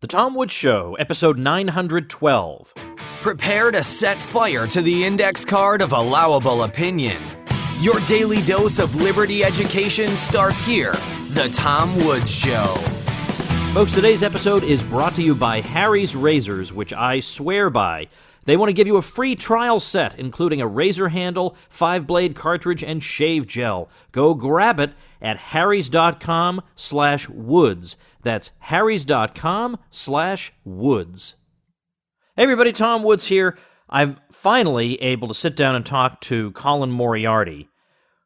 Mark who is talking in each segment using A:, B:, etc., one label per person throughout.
A: The Tom Woods Show, episode 912.
B: Prepare to set fire to the index card of allowable opinion. Your daily dose of liberty education starts here. The Tom Woods Show.
A: Folks, today's episode is brought to you by Harry's Razors, which I swear by. They want to give you a free trial set, including a razor handle, 5-blade cartridge, and shave gel. Go grab it at harrys.com/woods. That's harrys.com/woods. Hey everybody, Tom Woods here. I'm finally able to sit down and talk to Colin Moriarty,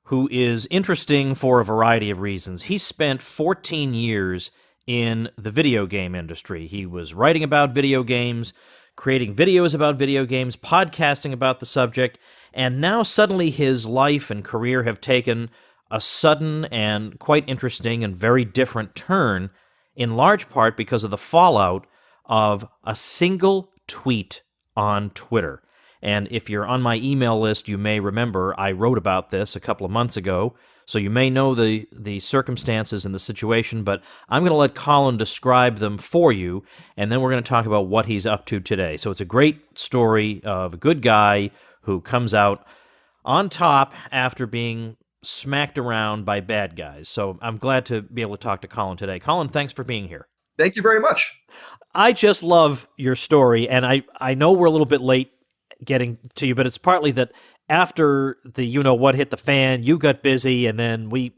A: who is interesting for a variety of reasons. He spent 14 years in the video game industry. He was writing about video games, creating videos about video games, podcasting about the subject, and now suddenly his life and career have taken a sudden and quite interesting and very different turn, in large part because of the fallout of a single tweet on Twitter. And if you're on my email list, you may remember I wrote about this a couple of months ago, so you may know the circumstances and the situation, but I'm going to let Colin describe them for you, and then we're going to talk about what he's up to today. So it's a great story of a good guy who comes out on top after being smacked around by bad guys. So I'm glad to be able to talk to Colin today. Colin, thanks for being here.
C: Thank you very much.
A: I just love your story, and I know we're a little bit late getting to you, but it's partly that after the you-know-what hit the fan, you got busy, and then we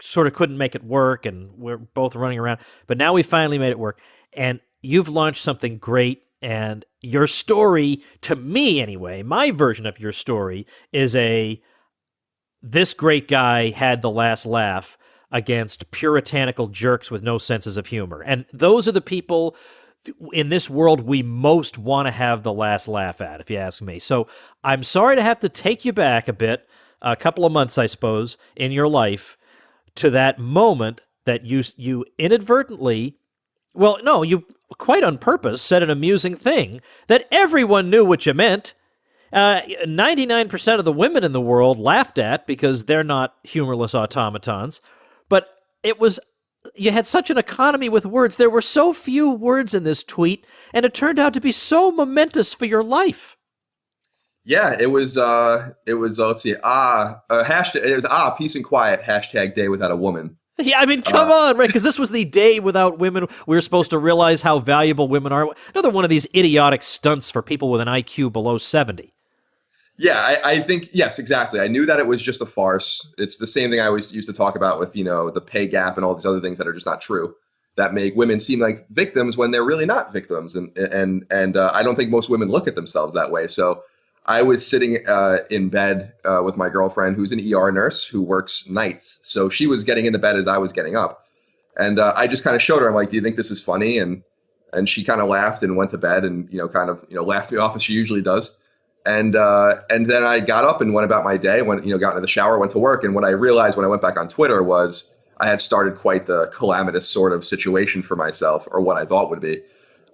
A: sort of couldn't make it work, and we're both running around. But now we finally made it work, and you've launched something great, and your story, to me anyway, my version of your story is this great guy had the last laugh against puritanical jerks with no senses of humor. And those are the people in this world we most want to have the last laugh at, if you ask me. So I'm sorry to have to take you back a bit, a couple of months, I suppose, in your life to that moment that you inadvertently, well, no, you quite on purpose said an amusing thing that everyone knew what you meant. 99% of the women in the world laughed at because they're not humorless automatons. But you had such an economy with words. There were so few words in this tweet, and it turned out to be so momentous for your life.
C: Yeah, it was let's see, hashtag, it was peace and quiet, #day without a woman.
A: Yeah, I mean, come on, right? Because this was the day without women. We were supposed to realize how valuable women are. Another one of these idiotic stunts for people with an IQ below 70.
C: Yeah, I think, yes, exactly. I knew that it was just a farce. It's the same thing I always used to talk about with, the pay gap and all these other things that are just not true, that make women seem like victims when they're really not victims. And I don't think most women look at themselves that way. So I was sitting in bed with my girlfriend, who's an ER nurse who works nights. So she was getting into bed as I was getting up. And I just kind of showed her, I'm like, do you think this is funny? And she kind of laughed and went to bed and, laughed me off as she usually does. And then I got up and went about my day, got into the shower, went to work. And what I realized when I went back on Twitter was I had started quite the calamitous sort of situation for myself, or what I thought would be,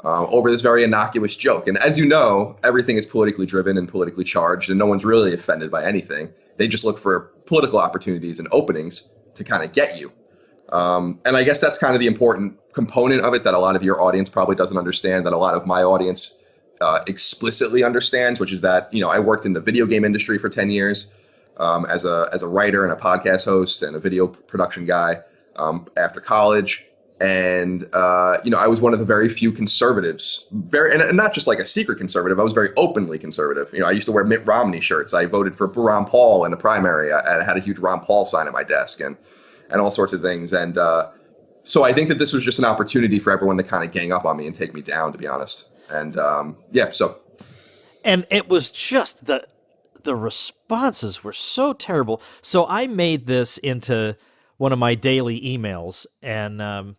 C: over this very innocuous joke. And as you know, everything is politically driven and politically charged, and no one's really offended by anything. They just look for political opportunities and openings to kind of get you. And I guess that's kind of the important component of it that a lot of your audience probably doesn't understand, that a lot of my audience explicitly understands, which is that, I worked in the video game industry for 10 years as a writer and a podcast host and a video production guy after college. And, I was one of the very few conservatives, and not just like a secret conservative. I was very openly conservative. I used to wear Mitt Romney shirts. I voted for Ron Paul in the primary. I had a huge Ron Paul sign at my desk and all sorts of things. And so I think that this was just an opportunity for everyone to kind of gang up on me and take me down, to be honest. And
A: and it was just the responses were so terrible. So I made this into one of my daily emails, and in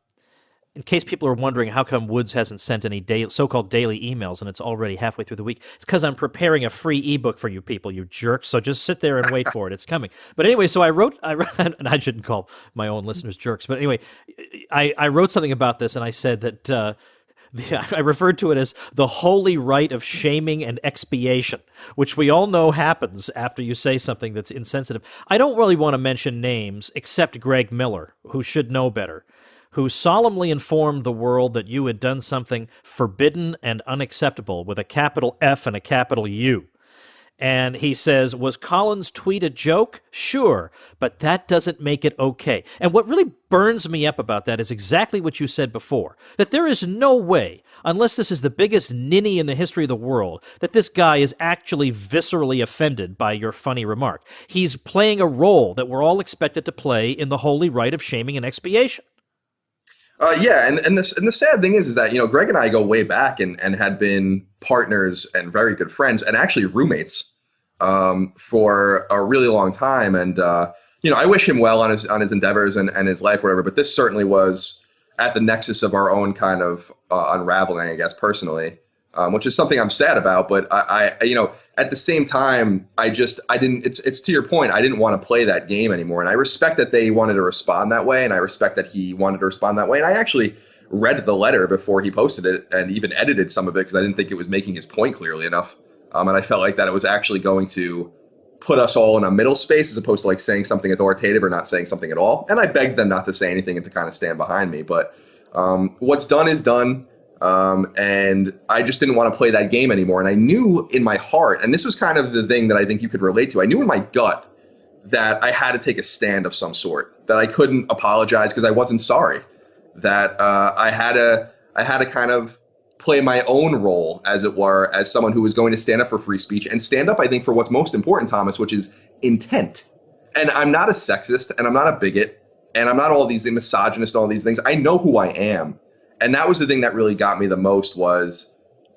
A: case people are wondering how come Woods hasn't sent any so-called daily emails and it's already halfway through the week, it's because I'm preparing a free ebook for you people, you jerks. So just sit there and wait for it. It's coming. But anyway, so I wrote, and I shouldn't call my own listeners jerks, but anyway, I wrote something about this, and I said that I referred to it as the holy rite of shaming and expiation, which we all know happens after you say something that's insensitive. I don't really want to mention names except Greg Miller, who should know better. who solemnly informed the world that you had done something forbidden and unacceptable with a capital F and a capital U. And he says, was Colin's tweet a joke? Sure, but that doesn't make it okay. And what really burns me up about that is exactly what you said before, that there is no way, unless this is the biggest ninny in the history of the world, that this guy is actually viscerally offended by your funny remark. He's playing a role that we're all expected to play in the holy rite of shaming and expiation.
C: Yeah, and the sad thing is that Greg and I go way back and had been partners and very good friends and actually roommates for a really long time. And I wish him well on his endeavors and his life, whatever. But this certainly was at the nexus of our own kind of unraveling, I guess, personally, which is something I'm sad about. But I at the same time, I didn't. It's to your point. I didn't want to play that game anymore, and I respect that they wanted to respond that way, and I respect that he wanted to respond that way. And I actually read the letter before he posted it, and even edited some of it because I didn't think it was making his point clearly enough. And I felt like that it was actually going to put us all in a middle space as opposed to like saying something authoritative or not saying something at all. And I begged them not to say anything and to kind of stand behind me. But what's done is done. And I just didn't want to play that game anymore. And I knew in my heart, and this was kind of the thing that I think you could relate to, I knew in my gut that I had to take a stand of some sort, that I couldn't apologize because I wasn't sorry, that I had to kind of play my own role, as it were, as someone who was going to stand up for free speech and stand up, I think, for what's most important, Thomas, which is intent. And I'm not a sexist and I'm not a bigot and I'm not all these misogynist, all these things. I know who I am. And that was the thing that really got me the most was,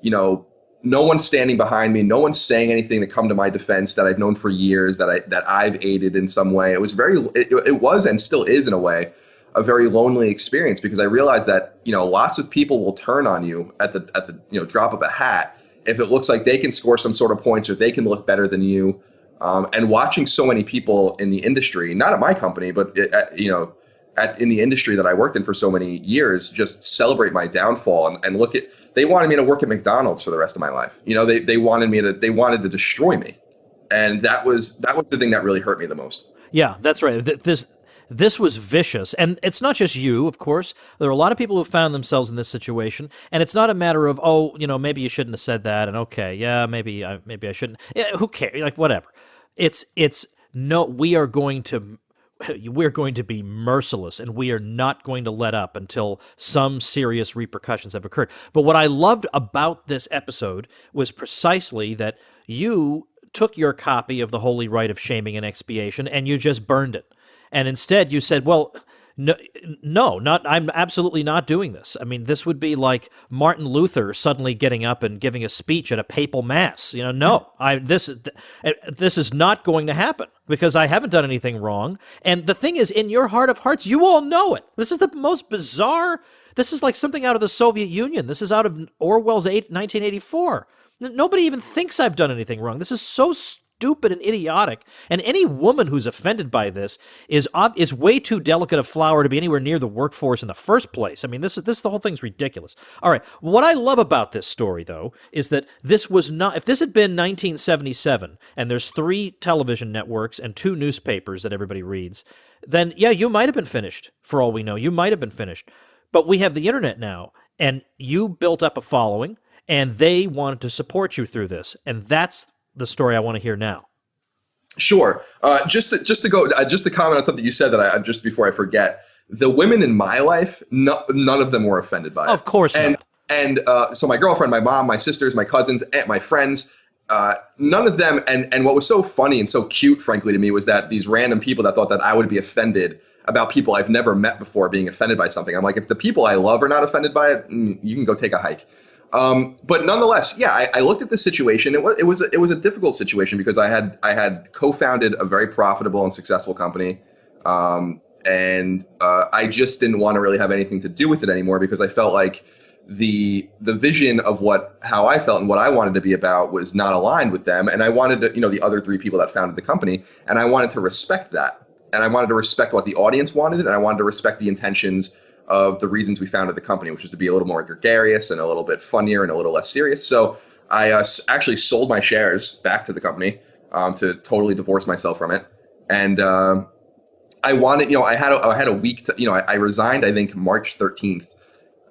C: no one's standing behind me. No one's saying anything to come to my defense that I've known for years, that I've aided in some way. It was it was and still is in a way, a very lonely experience because I realized that, lots of people will turn on you at the drop of a hat if it looks like they can score some sort of points or they can look better than you. And watching so many people in the industry, not at my company, but in the industry that I worked in for so many years, just celebrate my downfall and they wanted me to work at McDonald's for the rest of my life. They wanted to destroy me. And that was the thing that really hurt me the most.
A: Yeah, that's right. This was vicious. And it's not just you, of course. There are a lot of people who found themselves in this situation. And it's not a matter of, maybe you shouldn't have said that. And okay, yeah, maybe I shouldn't. Yeah, who cares? Like, whatever. No, we're going to be merciless, and we are not going to let up until some serious repercussions have occurred. But what I loved about this episode was precisely that you took your copy of the Holy Rite of Shaming and Expiation and you just burned it. And instead you said, well, I'm absolutely not doing this. I mean, this would be like Martin Luther suddenly getting up and giving a speech at a papal mass. This is not going to happen because I haven't done anything wrong. And the thing is, in your heart of hearts, you all know it. This is the most bizarre. This is like something out of the Soviet Union. This is out of Orwell's 1984. Nobody even thinks I've done anything wrong. This is so stupid and idiotic, and any woman who's offended by this is way too delicate a flower to be anywhere near the workforce in the first place. I mean, this the whole thing's ridiculous. All right, what I love about this story, though, is that this was not. If this had been 1977, and there's 3 television networks and 2 newspapers that everybody reads, then yeah, you might have been finished. For all we know, you might have been finished. But we have the internet now, and you built up a following, and they wanted to support you through this, and that's the story I want to hear now.
C: Sure. Just to comment on something you said that just before I forget, the women in my life, none of them were offended by it.
A: Of course not.
C: And so my girlfriend, my mom, my sisters, my cousins, and my friends, none of them. And what was so funny and so cute, frankly, to me was that these random people that thought that I would be offended about people I've never met before being offended by something. I'm like, if the people I love are not offended by it, you can go take a hike. But nonetheless, yeah, I looked at this situation. It was a difficult situation because I had co-founded a very profitable and successful company, and I just didn't want to really have anything to do with it anymore because I felt like the vision of how I felt and what I wanted to be about was not aligned with them, and I wanted to, the other 3 people that founded the company, and I wanted to respect that, and I wanted to respect what the audience wanted, and I wanted to respect the intentions of the reasons we founded the company, which was to be a little more gregarious and a little bit funnier and a little less serious. So I actually sold my shares back to the company to totally divorce myself from it. And I wanted, I had a week to, I resigned, I think March 13th.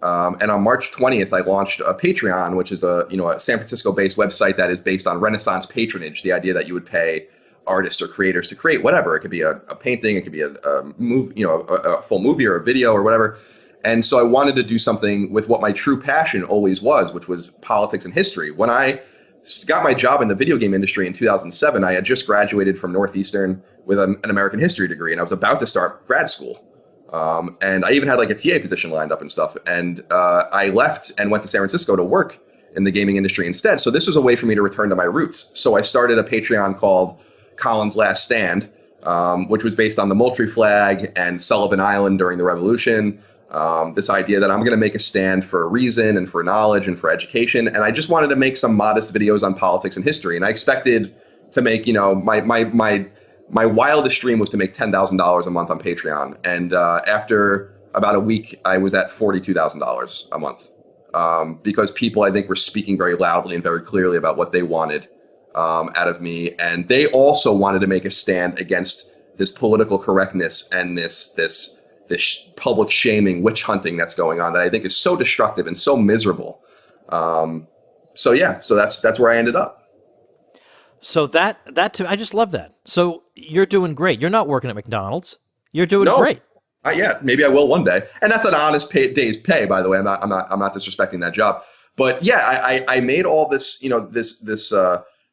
C: And on March 20th, I launched a Patreon, which is a San Francisco based website that is based on Renaissance patronage. The idea that you would pay artists or creators to create whatever. It could be a painting, it could be a movie, a full movie or a video or whatever. And so I wanted to do something with what my true passion always was, which was politics and history. When I got my job in the video game industry in 2007, I had just graduated from Northeastern with an American history degree, and I was about to start grad school. And I even had like a TA position lined up and stuff. And I left and went to San Francisco to work in the gaming industry instead. So this was a way for me to return to my roots. So I started a Patreon called Colin's Last Stand, which was based on the Moultrie Flag and Sullivan Island during the Revolution. This idea that I'm going to make a stand for reason and for knowledge and for education. And I just wanted to make some modest videos on politics and history. And I expected to make, my wildest dream was to make $10,000 a month on Patreon. And after about a week, I was at $42,000 a month because people, I think, were speaking very loudly and very clearly about what they wanted out of me. And they also wanted to make a stand against this political correctness and this public shaming, witch hunting that's going on that I think is so destructive and so miserable. So that's where I ended up.
A: So I just love that. So you're doing great. You're not working at McDonald's. You're doing great.
C: Yeah, maybe I will one day. And that's an honest day's pay, by the way. I'm not disrespecting that job. But yeah, I made all this,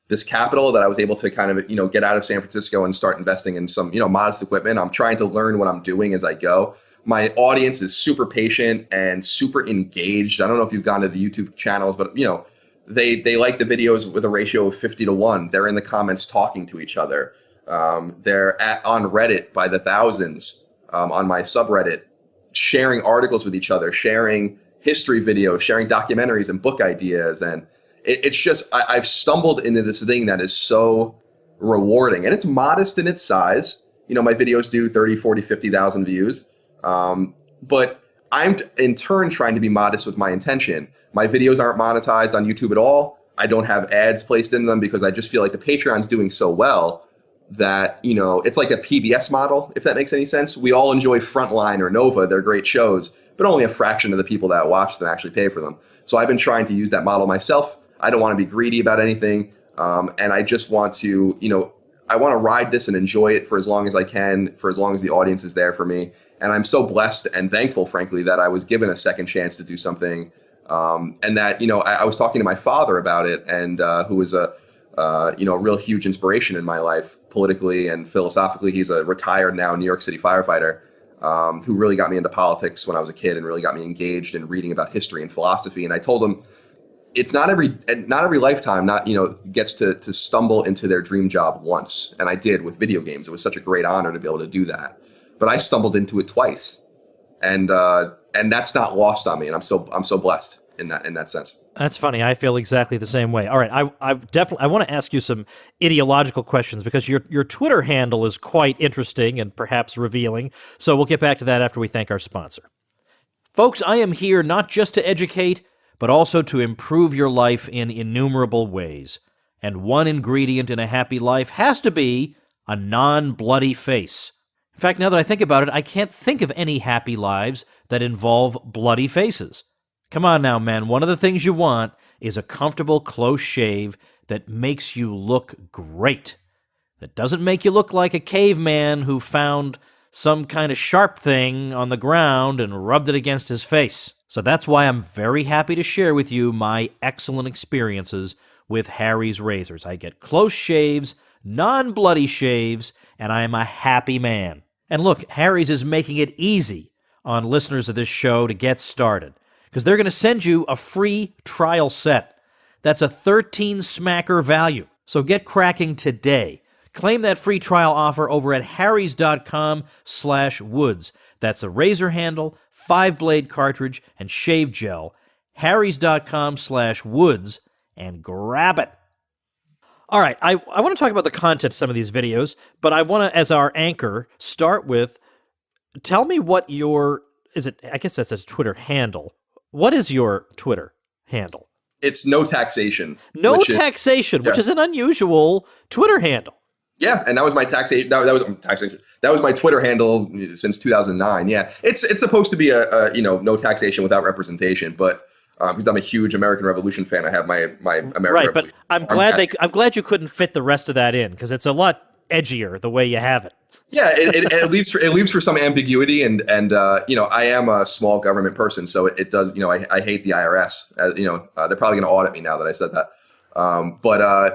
C: this capital that I was able to kind of, get out of San Francisco and start investing in some, modest equipment. I'm trying to learn what I'm doing as I go. My audience is super patient and super engaged. I don't know if you've gone to the YouTube channels, but they like the videos with a ratio of 50-1. They're in the comments talking to each other. They're on Reddit by the thousands, on my subreddit, sharing articles with each other, sharing history videos, sharing documentaries and book ideas. And it's just, I've stumbled into this thing that is so rewarding, and it's modest in its size. My videos do 30, 40, 50,000 views. But I'm in turn trying to be modest with my intention. My videos aren't monetized on YouTube at all. I don't have ads placed in them because I just feel like the Patreon's doing so well that, it's like a PBS model, if that makes any sense. We all enjoy Frontline or Nova. They're great shows, but only a fraction of the people that watch them actually pay for them. So I've been trying to use that model myself. I don't want to be greedy about anything. And I just want to, I want to ride this and enjoy it for as long as I can, for as long as the audience is there for me. And I'm so blessed and thankful, frankly, that I was given a second chance to do something. And that, I was talking to my father about it, and who was a real huge inspiration in my life politically and philosophically. He's a retired now New York City firefighter who really got me into politics when I was a kid and really got me engaged in reading about history and philosophy. And I told him, it's not every lifetime gets to stumble into their dream job once. And I did with video games. It was such a great honor to be able to do that. But I stumbled into it twice. And that's not lost on me. And I'm so blessed in that sense.
A: That's funny. I feel exactly the same way. All right. I want to ask you some ideological questions because your Twitter handle is quite interesting and perhaps revealing. So we'll get back to that after we thank our sponsor. Folks, I am here not just to educate, but also to improve your life in innumerable ways. And one ingredient in a happy life has to be a non-bloody face. In fact, now that I think about it, I can't think of any happy lives that involve bloody faces. Come on now, man. One of the things you want is a comfortable, close shave that makes you look great. That doesn't make you look like a caveman who found some kind of sharp thing on the ground and rubbed it against his face. So that's why I'm very happy to share with you my excellent experiences with Harry's razors. I get close shaves, non-bloody shaves, and I am a happy man. And look, Harry's is making it easy on listeners of this show to get started, because they're going to send you a free trial set. That's a 13-smacker value. So get cracking today. Claim that free trial offer over at harrys.com/woods. That's a razor handle, 5-blade cartridge, and shave gel. harrys.com/woods, and grab it. All right, I want to talk about the content of some of these videos, but I want to, as our anchor, start with, tell me what I guess that's a Twitter handle. What is your Twitter handle?
C: It's no taxation.
A: No taxation, which is an unusual Twitter handle.
C: Yeah, and that was my taxation. That was taxation. That was my Twitter handle since 2009. Yeah, it's supposed to be a no taxation without representation, but because I'm a huge American Revolution fan, I have my American
A: Right, but
C: Revolution arm tattoo.
A: I'm glad you couldn't fit the rest of that in because it's a lot edgier the way you have it.
C: Yeah, it leaves for some ambiguity, and I am a small government person, so it does. I hate the IRS. They're probably going to audit me now that I said that.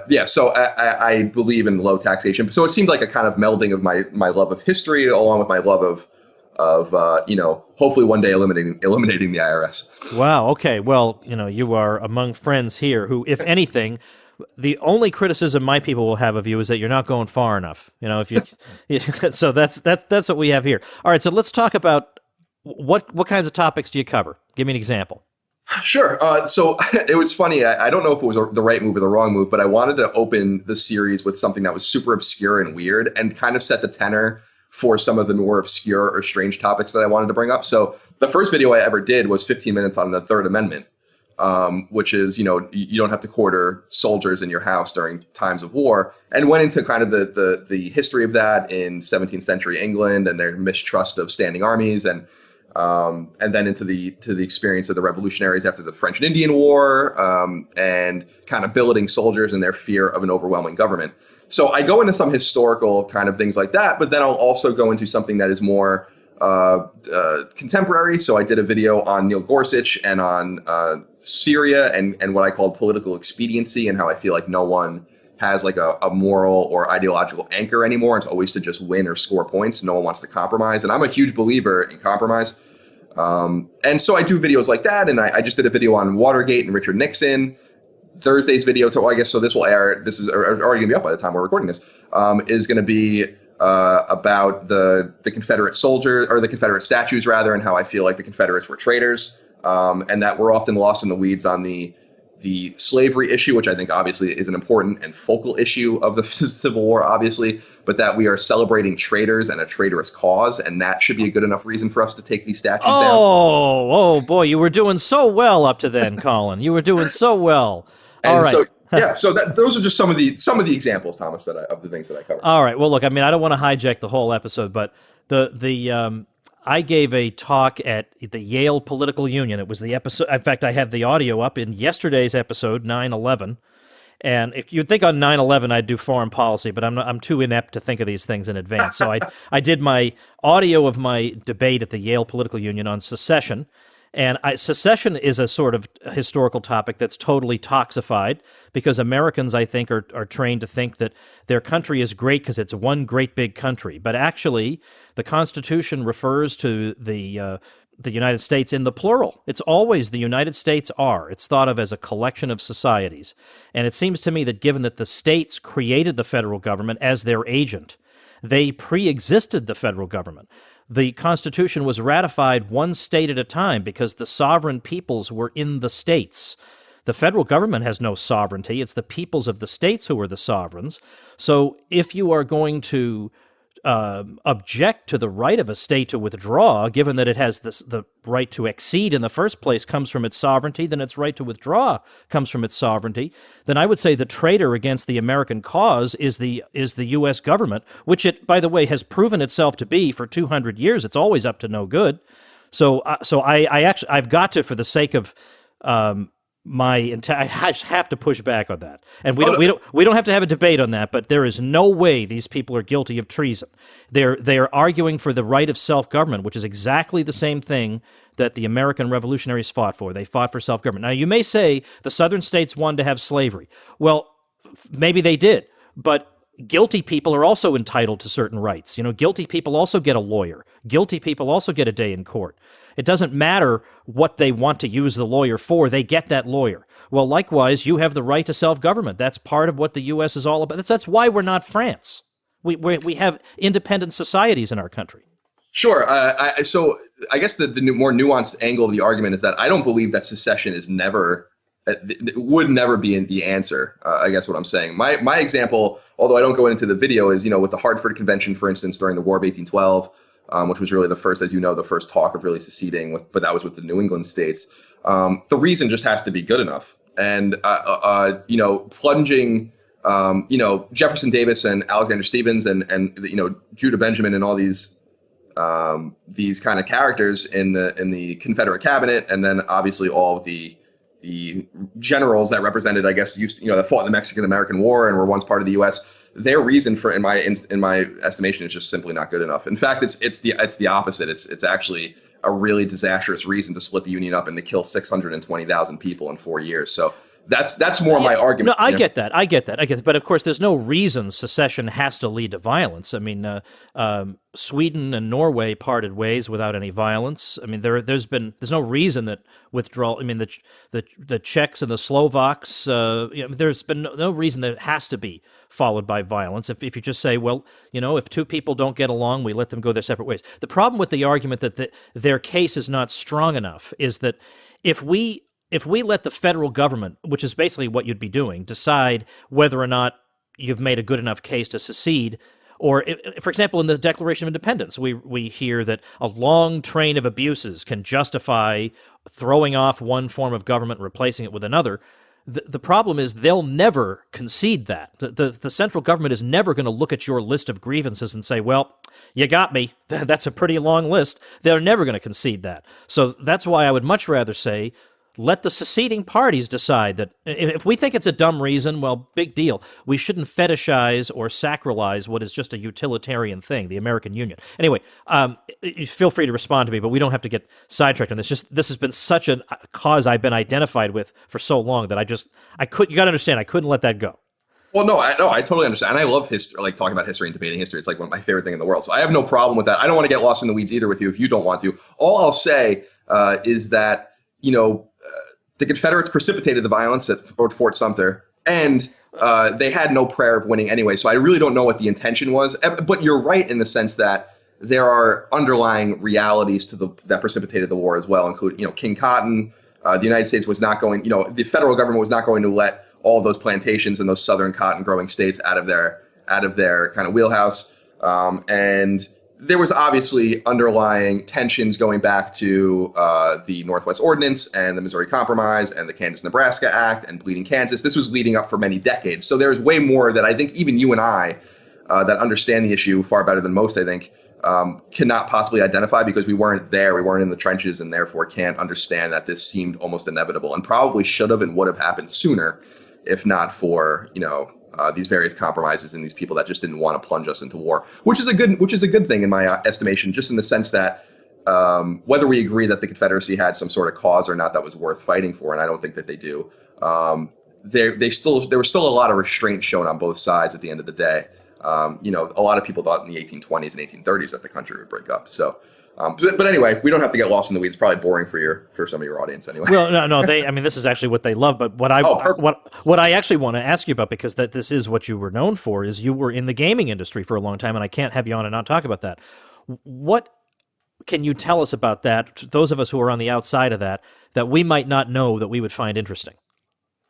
C: Yeah, so I believe in low taxation. So it seemed like a kind of melding of my love of history along with my love of hopefully one day eliminating the IRS.
A: Wow. Okay. Well, you are among friends here who, if anything, the only criticism my people will have of you is that you're not going far enough. If you, so that's what we have here. All right. So let's talk about what kinds of topics do you cover? Give me an example.
C: Sure. So it was funny. I don't know if it was the right move or the wrong move, but I wanted to open the series with something that was super obscure and weird and kind of set the tenor for some of the more obscure or strange topics that I wanted to bring up. So the first video I ever did was 15 minutes on the Third Amendment, which is, you don't have to quarter soldiers in your house during times of war, and went into kind of the history of that in 17th century England and their mistrust of standing armies, and then into the experience of the revolutionaries after the French and Indian War, and kind of billeting soldiers and their fear of an overwhelming government. So I go into some historical kind of things like that, but then I'll also go into something that is more contemporary. So I did a video on Neil Gorsuch and on Syria and what I called political expediency, and how I feel like no one has like a moral or ideological anchor anymore. It's always to just win or score points. No one wants to compromise. And I'm a huge believer in compromise. And so I do videos like that. And I just did a video on Watergate and Richard Nixon. Thursday's video, I guess, so this will air. This is already going to be up by the time we're recording this, is going to be about the Confederate soldiers, or the Confederate statues rather, and how I feel like the Confederates were traitors, and that we're often lost in the weeds on the slavery issue, which I think obviously is an important and focal issue of the Civil War, obviously, but that we are celebrating traitors and a traitorous cause, and that should be a good enough reason for us to take these statues down.
A: Oh boy, you were doing so well up to then, Colin. You were doing so well.
C: And
A: all right.
C: So those are just some of the examples, Thomas, of the things that I covered.
A: All right. Well, look, I mean, I don't want to hijack the whole episode, but I gave a talk at the Yale Political Union. It was the episode. In fact, I have the audio up in yesterday's episode, 9/11. And if you'd think on 9/11 I'd do foreign policy, but I'm too inept to think of these things in advance. So I did my audio of my debate at the Yale Political Union on secession. And secession is a sort of historical topic that's totally toxified because Americans, I think, are trained to think that their country is great because it's one great big country. But actually, the Constitution refers to the United States in the plural. It's always the United States are. It's thought of as a collection of societies. And it seems to me that given that the states created the federal government as their agent, they pre-existed the federal government. The Constitution was ratified one state at a time because the sovereign peoples were in the states. The federal government has no sovereignty. It's the peoples of the states who are the sovereigns. So if you are going to object to the right of a state to withdraw, given that it has the right to accede in the first place comes from its sovereignty, then its right to withdraw comes from its sovereignty, then I would say the traitor against the American cause is the U.S. government, which it, by the way, has proven itself to be for 200 years. It's always up to no good. So I've got to, for the sake of I have to push back on that, and we don't have to have a debate on that. But there is no way these people are guilty of treason. They are arguing for the right of self-government, which is exactly the same thing that the American revolutionaries fought for. They fought for self-government. Now, you may say the southern states wanted to have slavery. Well, maybe they did, but guilty people are also entitled to certain rights. Guilty people also get a lawyer. Guilty people also get a day in court. It doesn't matter what they want to use the lawyer for. They get that lawyer. Well, likewise, you have the right to self-government. That's part of what the U.S. is all about. That's why we're not France. We have independent societies in our country.
C: Sure. So I guess the more nuanced angle of the argument is that I don't believe that secession would never be the answer. I guess what I'm saying. My example, although I don't go into the video, is with the Hartford Convention, for instance, during the War of 1812. Which was really the first, as you know, the first talk of really seceding, but that was with the New England states. The reason just has to be good enough. And, plunging Jefferson Davis and Alexander Stevens and Judah Benjamin and all these kind of characters in the Confederate cabinet, and then obviously all of the generals that represented, I guess, that fought in the Mexican-American War and were once part of the U.S. Their reason for, in my estimation, is just simply not good enough. In fact, it's the opposite. It's actually a really disastrous reason to split the Union up and to kill 620,000 people in 4 years. So that's more my argument.
A: No, I get that. But of course, there's no reason secession has to lead to violence. I mean, Sweden and Norway parted ways without any violence. I mean, there's no reason that withdrawal. I mean, the Czechs and the Slovaks. There's been no reason that it has to be followed by violence. If you just say, well, if two people don't get along, we let them go their separate ways. The problem with the argument that their case is not strong enough is that if we let the federal government, which is basically what you'd be doing, decide whether or not you've made a good enough case to secede, or, for example, in the Declaration of Independence, we hear that a long train of abuses can justify throwing off one form of government and replacing it with another. The problem is they'll never concede that. The central government is never going to look at your list of grievances and say, well, you got me. That's a pretty long list. They're never going to concede that. So that's why I would much rather say, let the seceding parties decide that if we think it's a dumb reason, well, big deal. We shouldn't fetishize or sacralize what is just a utilitarian thing, the American Union. Anyway, feel free to respond to me, but we don't have to get sidetracked on this. This has been such a cause I've been identified with for so long that you got to understand, I couldn't let that go.
C: Well, no, I totally understand. And I love history, like talking about history and debating history. It's like one of my favorite things in the world. So I have no problem with that. I don't want to get lost in the weeds either with you if you don't want to. All I'll say is that, the Confederates precipitated the violence at Fort Sumter, and they had no prayer of winning anyway. So I really don't know what the intention was. But you're right in the sense that there are underlying realities to that precipitated the war as well, including, King Cotton. The United States was not going, the federal government was not going to let all of those plantations in those southern cotton growing states out of their kind of wheelhouse. And there was obviously underlying tensions going back to the Northwest Ordinance and the Missouri Compromise and the Kansas-Nebraska Act and Bleeding Kansas. This was leading up for many decades. So there's way more that I think even you and I that understand the issue far better than most, I think, cannot possibly identify because we weren't there. We weren't in the trenches and therefore can't understand that this seemed almost inevitable and probably should have and would have happened sooner if not for, these various compromises and these people that just didn't want to plunge us into war, which is a good thing in my estimation, just in the sense that whether we agree that the Confederacy had some sort of cause or not that was worth fighting for, and I don't think that they do, there was still a lot of restraint shown on both sides at the end of the day. A lot of people thought in the 1820s and 1830s that the country would break up. So, but anyway, we don't have to get lost in the weeds. It's probably boring for some of your audience anyway.
A: Well, no, this is actually what they love. But what I actually want to ask you about, because this is what you were known for, is you were in the gaming industry for a long time, and I can't have you on and not talk about that. What can you tell us about that? Those of us who are on the outside of that we might not know that we would find interesting.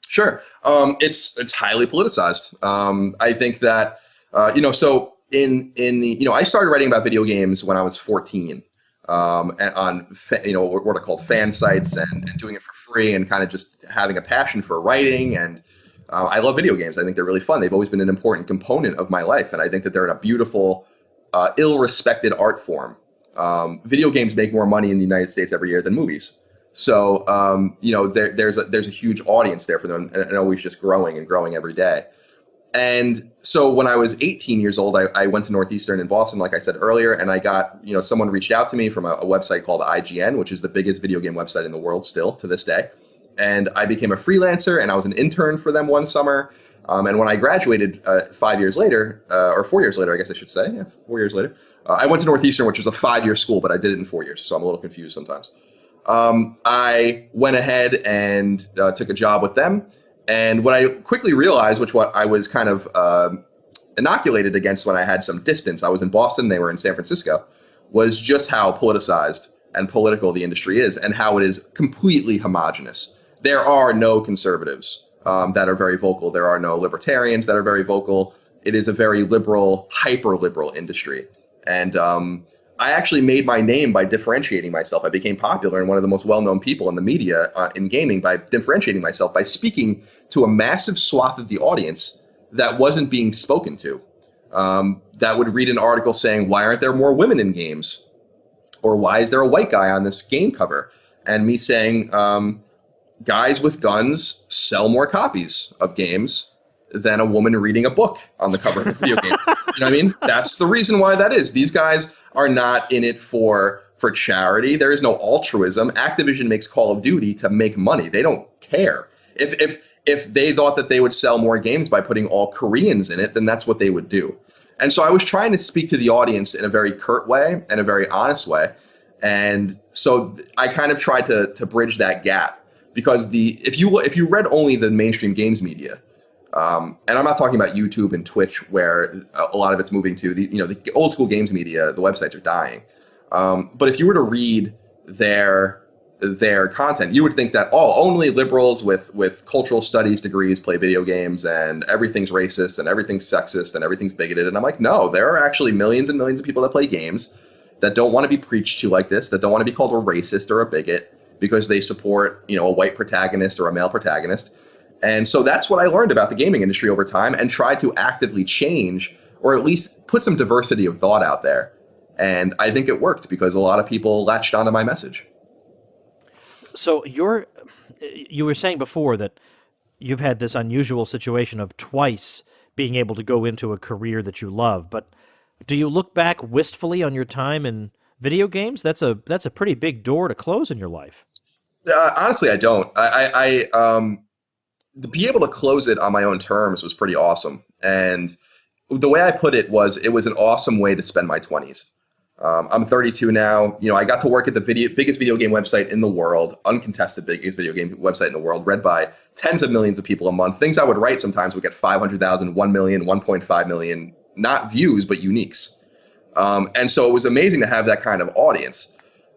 C: Sure, it's highly politicized. I think that so in the I started writing about video games when I was 14. And on what are called fan sites and doing it for free and kind of just having a passion for writing. And I love video games. I think they're really fun. They've always been an important component of my life. And I think that they're a beautiful, ill-respected art form. Video games make more money in the United States every year than movies. So, there's a huge audience there for them and always just growing and growing every day. And so when I was 18 years old, I went to Northeastern in Boston, like I said earlier, and I got, someone reached out to me from a website called IGN, which is the biggest video game website in the world still to this day. And I became a freelancer and I was an intern for them one summer. And when I graduated 5 years later, or 4 years later, I guess I should say, 4 years later, I went to Northeastern, which was a 5-year school, but I did it in 4 years. So I'm a little confused sometimes. I went ahead and took a job with them. And what I quickly realized, what I was kind of inoculated against when I had some distance, I was in Boston, they were in San Francisco, was just how politicized and political the industry is and how it is completely homogenous. There are no conservatives that are very vocal. There are no libertarians that are very vocal. It is a very liberal, hyper-liberal industry. And I actually made my name by differentiating myself. I became popular and one of the most well-known people in the media in gaming by differentiating myself, by speaking to a massive swath of the audience that wasn't being spoken to. That would read an article saying, why aren't there more women in games? Or why is there a white guy on this game cover? And me saying, guys with guns sell more copies of games than a woman reading a book on the cover of a video game. You know what I mean? That's the reason why that is. These guys are not in it for charity. There is no altruism. Activision makes Call of Duty to make money. They don't care. If they thought that they would sell more games by putting all Koreans in it, then that's what they would do. And so I was trying to speak to the audience in a very curt way and a very honest way. And so I kind of tried to bridge that gap, because if you read only the mainstream games media, and I'm not talking about YouTube and Twitch, where a lot of it's moving to the old school games media, the websites are dying. But if you were to read their content, you would think that only liberals with cultural studies degrees play video games, and everything's racist and everything's sexist and everything's bigoted. And I'm like, no, there are actually millions and millions of people that play games that don't want to be preached to like this, that don't want to be called a racist or a bigot because they support, a white protagonist or a male protagonist. And so that's what I learned about the gaming industry over time, and tried to actively change, or at least put some diversity of thought out there. And I think it worked, because a lot of people latched onto my message.
A: So you were saying before that you've had this unusual situation of twice being able to go into a career that you love, but do you look back wistfully on your time in video games? That's a pretty big door to close in your life.
C: Honestly, I don't. I to be able to close it on my own terms was pretty awesome. And the way I put it was an awesome way to spend my 20s. I'm 32 now. I got to work at the biggest video game website in the world, uncontested biggest video game website in the world, read by tens of millions of people a month. Things I would write sometimes would get 500,000, 1 million, 1.5 million, not views, but uniques. And so it was amazing to have that kind of audience.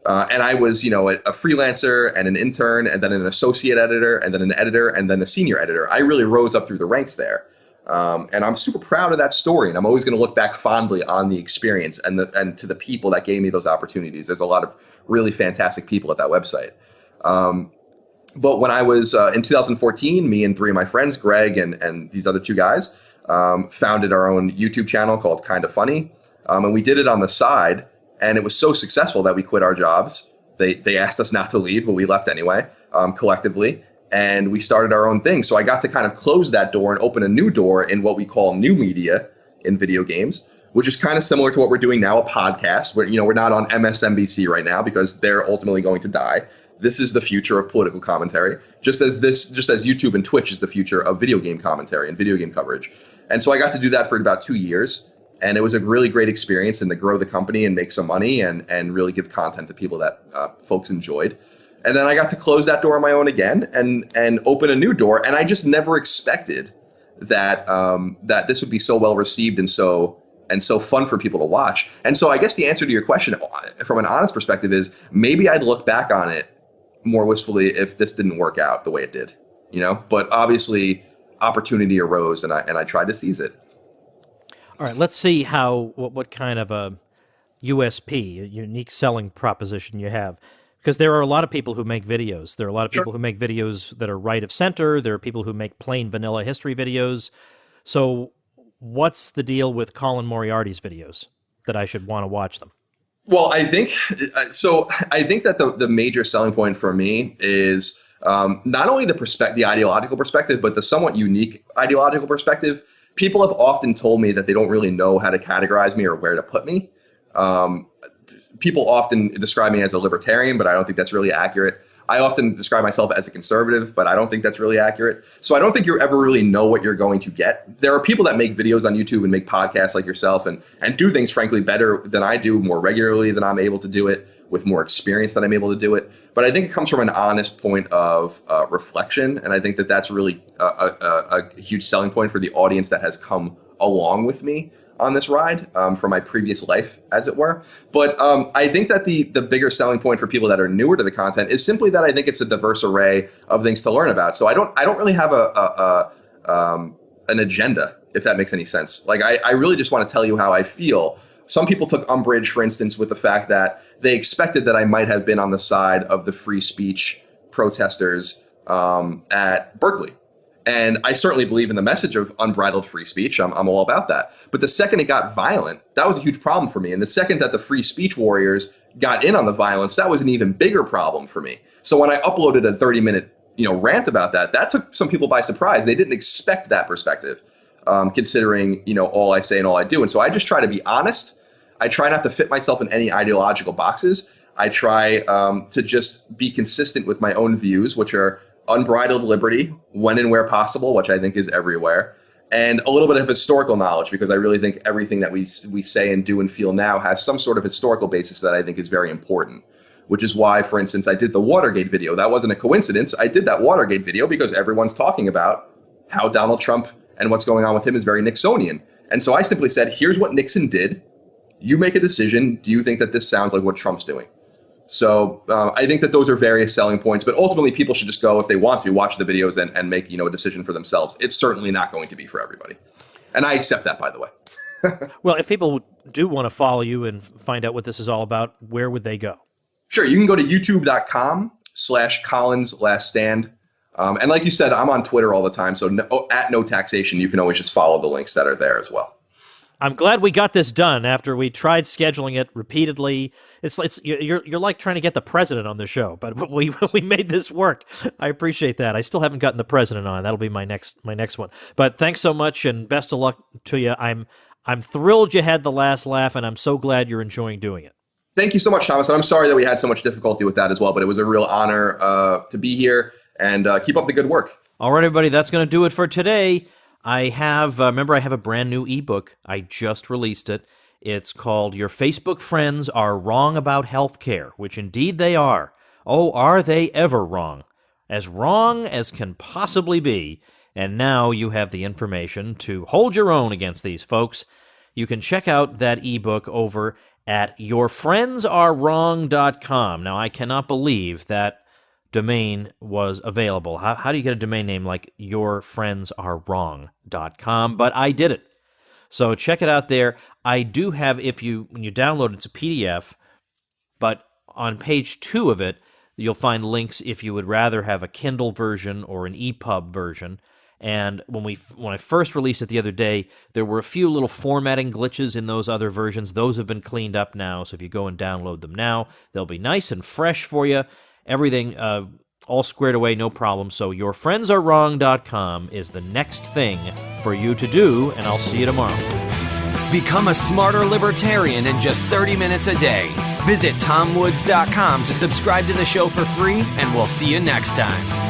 C: And I was, a freelancer and an intern, and then an associate editor, and then an editor, and then a senior editor. I really rose up through the ranks there. And I'm super proud of that story. And I'm always going to look back fondly on the experience and to the people that gave me those opportunities. There's a lot of really fantastic people at that website. But when I was in 2014, me and three of my friends, Greg and these other two guys, founded our own YouTube channel called Kinda Funny. And we did it on the side. And it was so successful that we quit our jobs. They asked us not to leave, but we left anyway, collectively. And we started our own thing. So I got to kind of close that door and open a new door in what we call new media in video games, which is kind of similar to what we're doing now, a podcast where, we're not on MSNBC right now because they're ultimately going to die. This is the future of political commentary, just as YouTube and Twitch is the future of video game commentary and video game coverage. And so I got to do that for about 2 years. And it was a really great experience, and to grow the company and make some money and really give content to people that folks enjoyed. And then I got to close that door on my own again and open a new door. And I just never expected that that this would be so well received and so fun for people to watch. And so I guess the answer to your question from an honest perspective is maybe I'd look back on it more wistfully if this didn't work out the way it did, But obviously opportunity arose, and I tried to seize it.
A: All right, let's see what kind of a USP, a unique selling proposition you have. Because there are a lot of people who make videos. There are a lot of people who make videos that are right of center. There are people who make plain vanilla history videos. So what's the deal with Colin Moriarty's videos that I should want to watch them?
C: Well, I think that the major selling point for me is not only the ideological perspective, but the somewhat unique ideological perspective. People have often told me that they don't really know how to categorize me or where to put me. People often describe me as a libertarian, but I don't think that's really accurate. I often describe myself as a conservative, but I don't think that's really accurate. So I don't think you ever really know what you're going to get. There are people that make videos on YouTube and make podcasts like yourself and do things, frankly, better than I do, more regularly than I'm able to do it, with more experience than I'm able to do it. But I think it comes from an honest point of reflection. And I think that that's really a huge selling point for the audience that has come along with me on this ride from my previous life, as it were. But I think that the bigger selling point for people that are newer to the content is simply that I think it's a diverse array of things to learn about. So I don't really have an agenda, if that makes any sense. Like I really just want to tell you how I feel. Some people took umbrage, for instance, with the fact that they expected that I might have been on the side of the free speech protesters at Berkeley. And I certainly believe in the message of unbridled free speech. I'm all about that. But the second it got violent, that was a huge problem for me. And the second that the free speech warriors got in on the violence, that was an even bigger problem for me. So when I uploaded a 30-minute rant about that, that took some people by surprise. They didn't expect that perspective, considering all I say and all I do. And so I just try to be honest. I try not to fit myself in any ideological boxes. I try to just be consistent with my own views, which are unbridled liberty when and where possible, which I think is everywhere, and a little bit of historical knowledge, because I really think everything that we say and do and feel now has some sort of historical basis that I think is very important, which is why, for instance, I did the Watergate video. That wasn't a coincidence. I did that Watergate video because everyone's talking about how Donald Trump and what's going on with him is very Nixonian. And so I simply said, here's what Nixon did. You make a decision. Do you think that this sounds like what Trump's doing? So I think that those are various selling points, but ultimately people should just go, if they want to, watch the videos and make a decision for themselves. It's certainly not going to be for everybody. And I accept that, by the way.
A: Well, if people do want to follow you and find out what this is all about, where would they go?
C: Sure. You can go to youtube.com/Colin's Last Stand. And like you said, I'm on Twitter all the time. So at No Taxation, you can always just follow the links that are there as well.
A: I'm glad we got this done after we tried scheduling it repeatedly. You're like trying to get the president on the show, but we made this work. I appreciate that. I still haven't gotten the president on. That'll be my next one. But thanks so much, and best of luck to you. I'm thrilled you had the last laugh, and I'm so glad you're enjoying doing it.
C: Thank you so much, Thomas. And I'm sorry that we had so much difficulty with that as well, but it was a real honor to be here, and keep up the good work.
A: All right, everybody, that's going to do it for today. I have a brand new ebook. I just released it. It's called Your Facebook Friends Are Wrong About Healthcare, which indeed they are. Oh, are they ever wrong? As wrong as can possibly be. And now you have the information to hold your own against these folks. You can check out that ebook over at yourfriendsarewrong.com. Now, I cannot believe that domain was available. How do you get a domain name like yourfriendsarewrong.com? But I did it. So check it out there. I do have, when you download it, it's a PDF, but on page 2 of it, you'll find links if you would rather have a Kindle version or an EPUB version. And when I first released it the other day, there were a few little formatting glitches in those other versions. Those have been cleaned up now, so if you go and download them now, they'll be nice and fresh for you. Everything all squared away, no problem. So yourfriendsarewrong.com is the next thing for you to do, and I'll see you tomorrow.
B: Become a smarter libertarian in just 30 minutes a day. Visit TomWoods.com to subscribe to the show for free, and we'll see you next time.